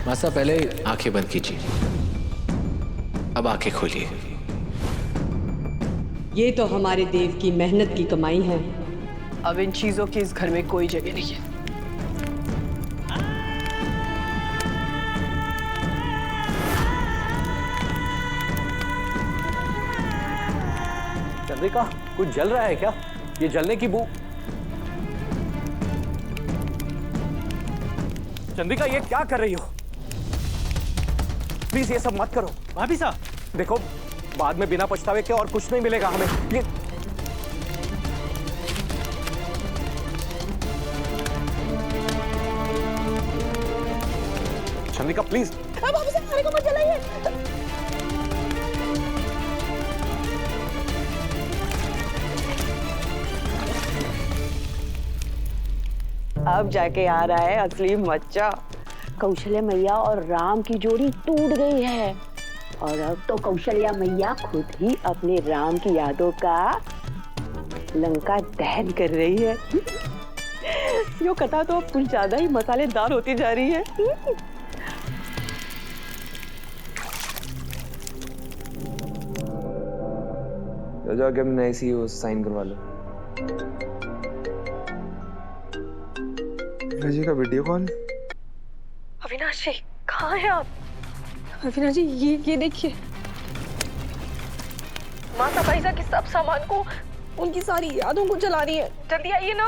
मासा पहले आंखें बंद कीजिए, अब आंखें खोलिए। ये तो हमारे देव की मेहनत की कमाई है। अब इन चीजों की इस घर में कोई जगह नहीं है। चंद्रिका, कुछ जल रहा है क्या? ये जलने की बू। चंद्रिका, ये क्या कर रही हो? प्लीज ये सब मत करो। भाभी साहब देखो, बाद में बिना पछतावे के और कुछ नहीं मिलेगा हमें। ये चंद्रिका प्लीज। भाभी साहब, खाने को मत जलाइए। अब जाके आ रहा है असली मजा। कौशल्या मैया और राम की जोड़ी टूट गई है और अब तो कौशल्या मैया खुद ही अपने राम की यादों का लंका दहन कर रही है। यो कथा तो अब कुछ ज्यादा ही मसालेदार होती जा रही है। जाके अपने ऐसी साइन करवा लो। जी का वीडियो कॉल। अविनाश जी, कहाँ हैं आप? अविनाश जी, ये देखिए, माता पैसा के सब सामान को, उनकी सारी यादों को जला रही है। जल्दी आइए ना।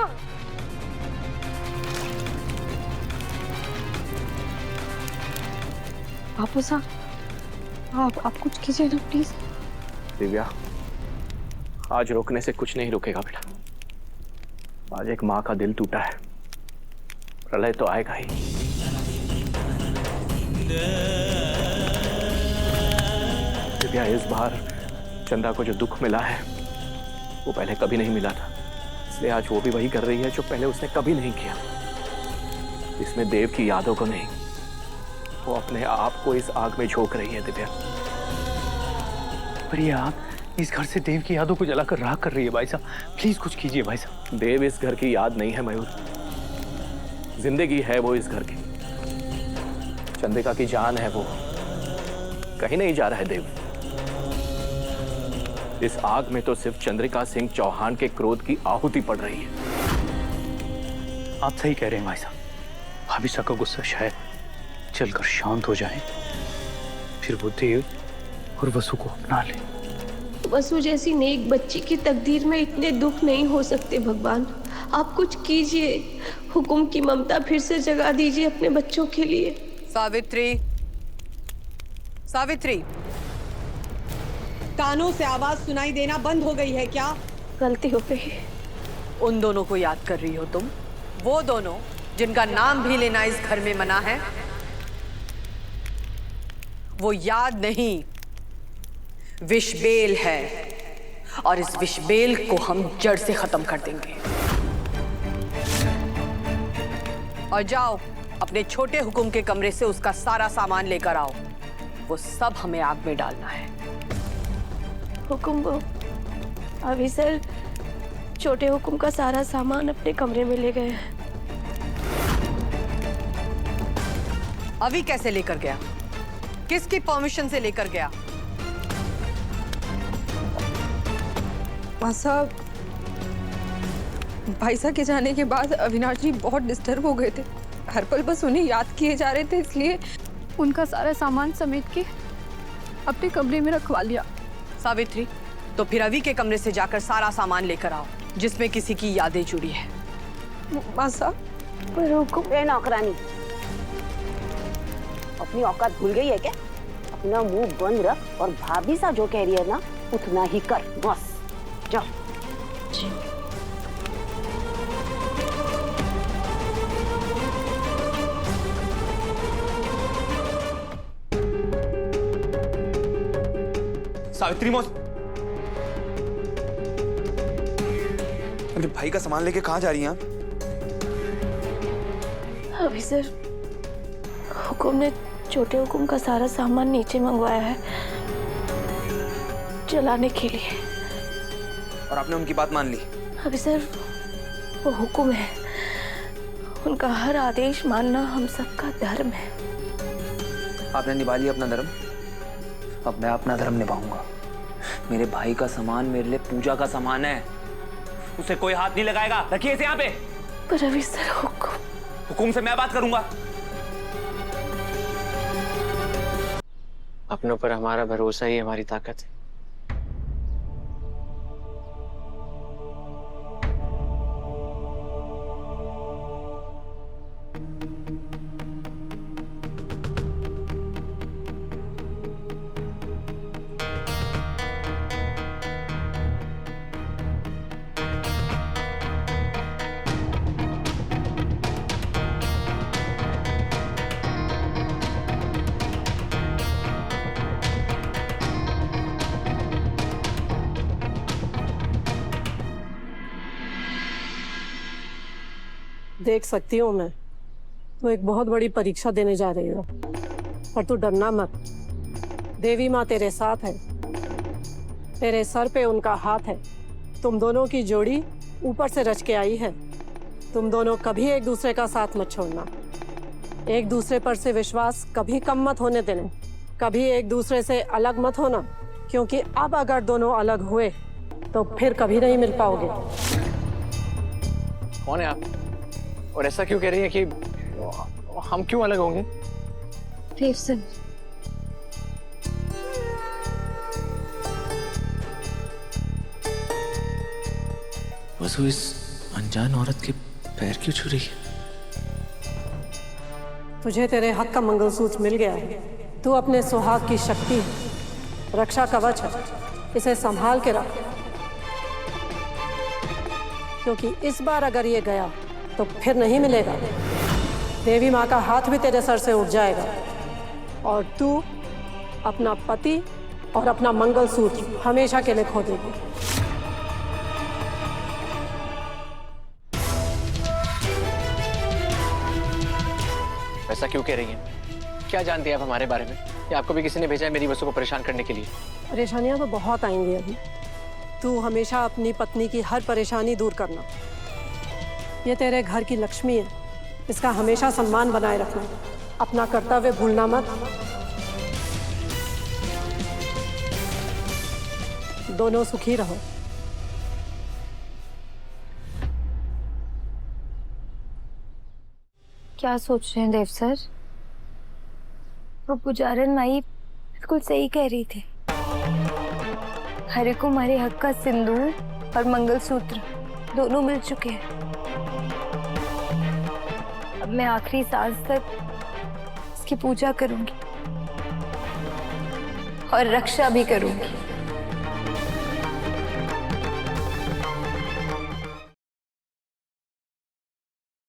बापू साहब, आप कुछ कीजिए ना प्लीज। दिव्या, आज रोकने से कुछ नहीं रुकेगा बेटा। आज एक माँ का दिल टूटा है, प्रलय तो आएगा ही। दिव्या, इस बार चंदा को जो दुख मिला है वो पहले कभी नहीं मिला था, इसलिए आज वो भी वही कर रही है जो पहले उसने कभी नहीं किया। इसमें देव की यादों को नहीं, वो अपने आप को इस आग में झोंक रही है। दिव्या, पर ये आग इस घर से देव की यादों को जलाकर राख कर रही है। भाई साहब प्लीज कुछ कीजिए भाई साहब। देव इस घर की याद नहीं है मयूर, जिंदगी है वो इस घर की। चंद्रिका की जान है वो, कहीं नहीं जा रहा है देव। इस आग में तो सिर्फ चंद्रिका सिंह चौहान के क्रोध की आहुति पड़ रही है। आप सही कह रहे हैं भाई साहब। भाभी साहब का गुस्सा शायद चलकर शांत हो जाए, फिर वो देव और वसु को अपना ले। वसु जैसी नेक बच्ची की तकदीर में इतने दुख नहीं हो सकते भगवान। आप कुछ कीजिए, हुक्म की ममता फिर से जगा दीजिए अपने बच्चों के लिए। सावित्री, सावित्री, कानों से आवाज सुनाई देना बंद हो गई है क्या? गलती हो गई। उन दोनों को याद कर रही हो तुम? वो दोनों जिनका नाम भी लेना इस घर में मना है? वो याद नहीं, विषबेल है, और इस विषबेल को हम जड़ से खत्म कर देंगे। और जाओ अपने छोटे हुकुम के कमरे से उसका सारा सामान लेकर आओ। वो सब हमें आग में डालना है। हुकुम वो अभी सर छोटे हुकुम का सारा सामान अपने कमरे में ले गए हैं। अभी कैसे लेकर गया? किसकी परमिशन से लेकर गया? मां साहब, भाई साहब के जाने के बाद अविनाश जी बहुत डिस्टर्ब हो गए थे। हर पल बस उन्हें याद किए जा रहे थे, इसलिए उनका सारा सामान समेट के अपने कमरे में रखवा लिया। सावित्री, तो फिर अभी के कमरे से जाकर सारा सामान लेकर आओ जिसमें किसी की यादें जुड़ी है। मां साहब, पर हुकुम ए नौकरानी, अपनी औकात भूल गई है क्या? अपना मुंह बंद रख और भाभी सा जो कह रही है ना उतना ही कर, बस जाओ। सावित्री मौसी, अरे भाई का सामान लेके कहाँ जा रही हैं आप? अभी सर हुकुम ने छोटे हुकुम का सारा सामान नीचे मंगवाया है जलाने के लिए। और आपने उनकी बात मान ली? अभी सर वो हुकुम है, उनका हर आदेश मानना हम सबका धर्म है। आपने निभा लिया अपना धर्म, अब मैं अपना धर्म निभाऊंगा। मेरे भाई का सामान मेरे लिए पूजा का सामान है, उसे कोई हाथ नहीं लगाएगा। रखिए इसे यहाँ पे। पर अभी सर हुकुम से मैं बात करूंगा। अपनों पर हमारा भरोसा ही हमारी ताकत है। देख सकती हूँ मैं, तो एक बहुत बड़ी परीक्षा देने जा रही हो, पर तू डरना मत। देवी माँ तेरे साथ है, तेरे सर पे उनका हाथ है। तुम दोनों की जोड़ी ऊपर से रच के आई है। तुम दोनों कभी एक दूसरे का साथ मत छोड़ना। एक दूसरे पर से विश्वास कभी कम मत होने देना। कभी एक दूसरे से अलग मत होना, क्योंकि अब अगर दोनों अलग हुए तो फिर कभी नहीं मिल पाओगे। कौन है आप? और ऐसा क्यों कह रही है कि हम क्यों अलग होंगे? देव सर, वसु इस अनजान औरत के पैर क्यों छू रही है? तुझे तेरे हक का मंगलसूत्र मिल गया है। तू अपने सुहाग की शक्ति है, रक्षा कवच है। इसे संभाल के रख, क्योंकि इस बार अगर ये गया तो फिर नहीं मिलेगा। देवी माँ का हाथ भी तेरे सर से उठ जाएगा और तू अपना पति और अपना मंगलसूत्र हमेशा के लिए खो देगी। ऐसा क्यों कह रही हैं? क्या जानती है आप हमारे बारे में? या आपको भी किसी ने भेजा है मेरी वसु को परेशान करने के लिए? परेशानियां तो बहुत आएंगी अभी। तू हमेशा अपनी पत्नी की हर परेशानी दूर करना। ये तेरे घर की लक्ष्मी है, इसका हमेशा सम्मान बनाए रखना। अपना कर्तव्य भूलना मत। दोनों सुखी रहो। क्या सोच रहे हैं देव सर? वो पुजारन माई बिल्कुल सही कह रही थी। हरे को हमारे हक का सिंदूर और मंगलसूत्र दोनों मिल चुके हैं। अब मैं आखिरी सांस तक इसकी पूजा करूंगी और रक्षा भी करूंगी।